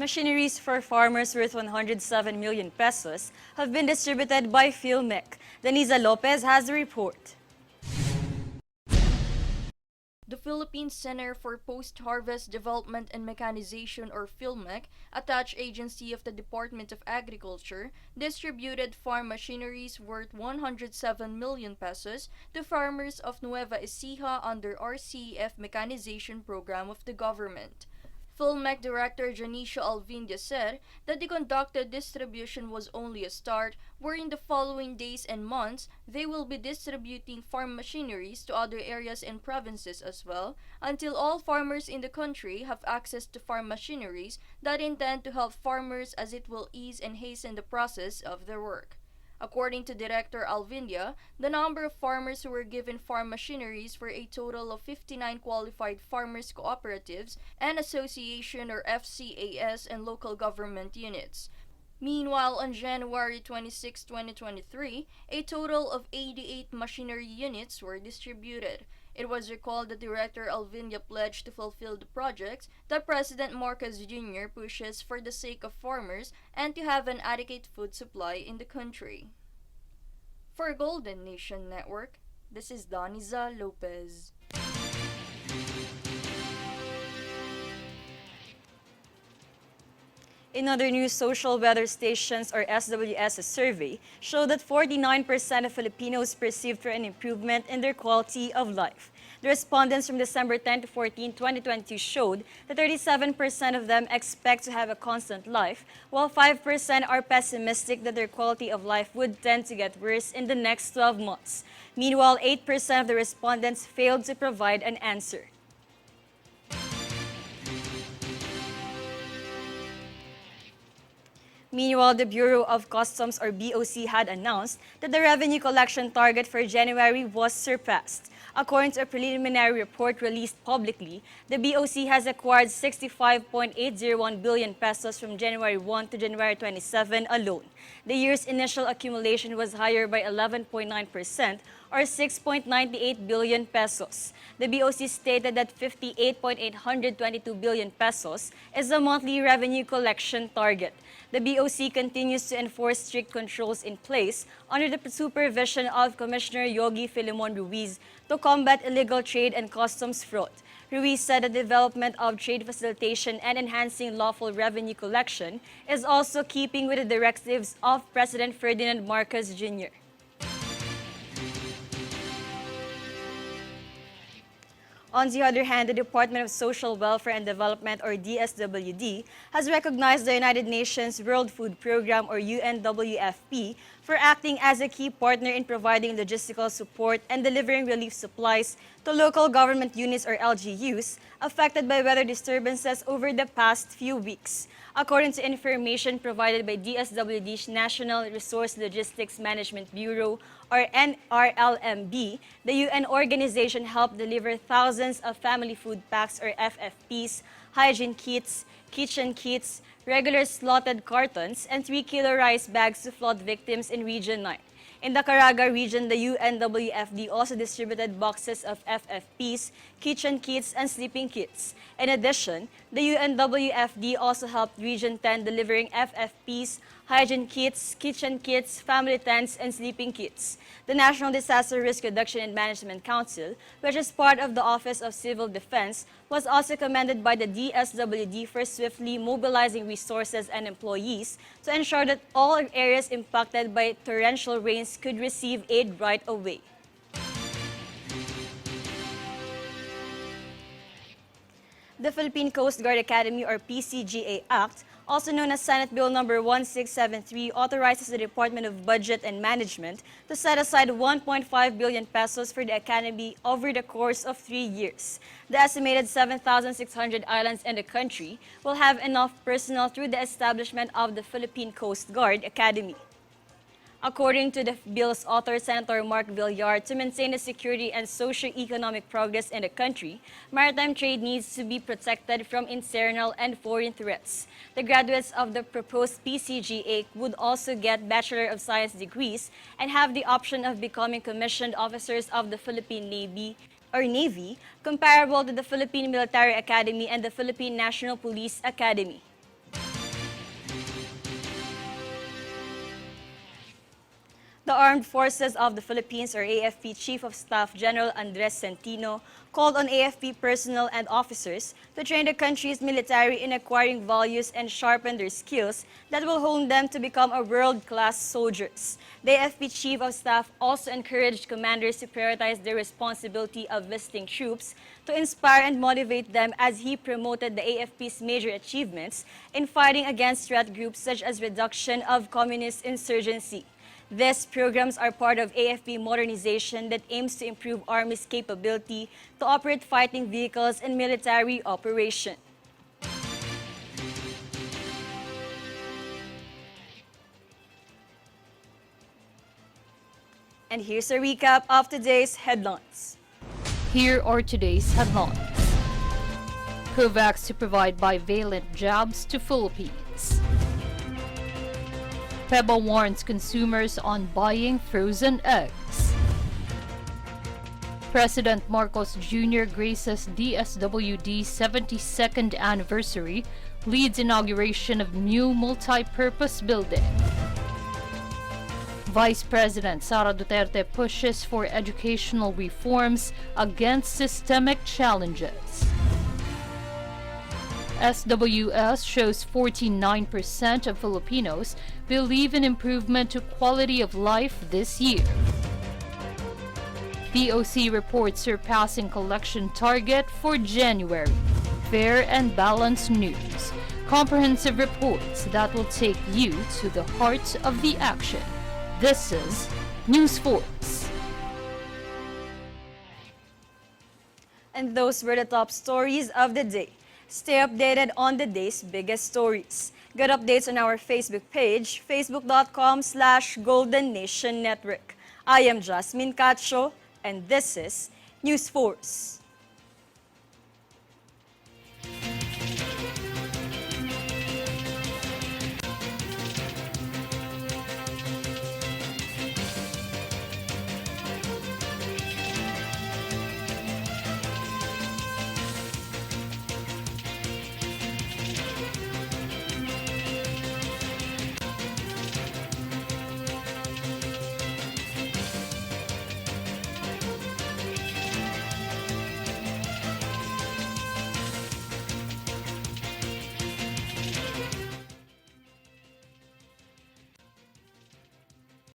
machineries for farmers worth 107 million pesos have been distributed by PhilMec. Denisa Lopez has the report. The Philippine Center for Post-Harvest Development and Mechanization, or PhilMec, attached agency of the Department of Agriculture, distributed farm machineries worth 107 million pesos to farmers of Nueva Ecija under RCEF mechanization program of the government. PhilMec Director Janicia Alvindia said that the conducted distribution was only a start, where in the following days and months, they will be distributing farm machineries to other areas and provinces as well, until all farmers in the country have access to farm machineries that intend to help farmers, as it will ease and hasten the process of their work. According to Director Alvindia, the number of farmers who were given farm machineries were a total of 59 qualified farmers cooperatives and association, or FCAS, and local government units. Meanwhile, on January 26, 2023, a total of 88 machinery units were distributed. It was recalled that Director Alvindia pledged to fulfill the projects that President Marcos Jr. pushes for the sake of farmers and to have an adequate food supply in the country. For Golden Nation Network, this is Doniza Lopez. In other news, Social Weather Stations or SWS survey showed that 49% of Filipinos perceived for an improvement in their quality of life. The respondents from December 10 to 14, 2022 showed that 37% of them expect to have a constant life, while 5% are pessimistic that their quality of life would tend to get worse in the next 12 months. Meanwhile, 8% of the respondents failed to provide an answer. Meanwhile, the Bureau of Customs or BOC had announced that the revenue collection target for January was surpassed. According to a preliminary report released publicly, the BOC has acquired 65.801 billion pesos from January 1 to January 27 alone. The year's initial accumulation was higher by 11.9% or 6.98 billion pesos. The BOC stated that 58.822 billion pesos is the monthly revenue collection target. The BOC continues to enforce strict controls in place under the supervision of Commissioner Yogi Filimon Ruiz to combat illegal trade and customs fraud. Ruiz said the development of trade facilitation and enhancing lawful revenue collection is also keeping with the directives of President Ferdinand Marcos Jr. On the other hand, the Department of Social Welfare and Development, or DSWD, has recognized the United Nations World Food Program, or UNWFP, for acting as a key partner in providing logistical support and delivering relief supplies to local government units, or LGUs, affected by weather disturbances over the past few weeks. According to information provided by DSWD's National Resource Logistics Management Bureau, or NRLMB, the UN organization helped deliver thousands of family food packs, or FFPs, hygiene kits, kitchen kits, regular slotted cartons, and 3-kilo rice bags to flood victims in Region 9. In the Caraga region, the UNWFD also distributed boxes of FFPs, kitchen kits, and sleeping kits. In addition, the UNWFD also helped Region 10 delivering FFPs, hygiene kits, kitchen kits, family tents, and sleeping kits. The National Disaster Risk Reduction and Management Council, which is part of the Office of Civil Defense, was also commended by the DSWD for swiftly mobilizing resources and employees to ensure that all areas impacted by torrential rains could receive aid right away. The Philippine Coast Guard Academy, or PCGA Act, also known as Senate Bill number 1673, authorizes the Department of Budget and Management to set aside 1.5 billion pesos for the Academy over the course of 3 years. The estimated 7,600 islands in the country will have enough personnel through the establishment of the Philippine Coast Guard Academy. According to the bill's author, Senator Mark Villar, to maintain the security and socio-economic progress in the country, maritime trade needs to be protected from internal and foreign threats. The graduates of the proposed PCGA would also get Bachelor of Science degrees and have the option of becoming commissioned officers of the Philippine Navy, comparable to the Philippine Military Academy and the Philippine National Police Academy. the Armed Forces of the Philippines or AFP Chief of Staff General Andres Centino called on AFP personnel and officers to train the country's military in acquiring values and sharpen their skills that will hone them to become a world-class soldiers. The AFP Chief of Staff also encouraged commanders to prioritize their responsibility of visiting troops to inspire and motivate them as he promoted the AFP's major achievements in fighting against threat groups such as reduction of communist insurgency. These programs are part of AFP modernization that aims to improve Army's capability to operate fighting vehicles in military operation. And here's a recap of today's headlines. Here are today's headlines. COVAX to provide bivalent jabs to Philippines. PEBA warns consumers on buying frozen eggs. President Marcos Jr. graces DSWD 72nd anniversary, leads inauguration of new multi-purpose building. Vice President Sara Duterte pushes for educational reforms against systemic challenges. SWS shows 49% of Filipinos believe in improvement to quality of life this year. BOC reports surpassing collection target for January. Fair and balanced news. Comprehensive reports that will take you to the heart of the action. This is News Force. And those were the top stories of the day. Stay updated on the day's biggest stories. Get updates on our Facebook page, facebook.com/Golden Nation Network. I am Jasmine Cacho, and this is News Force.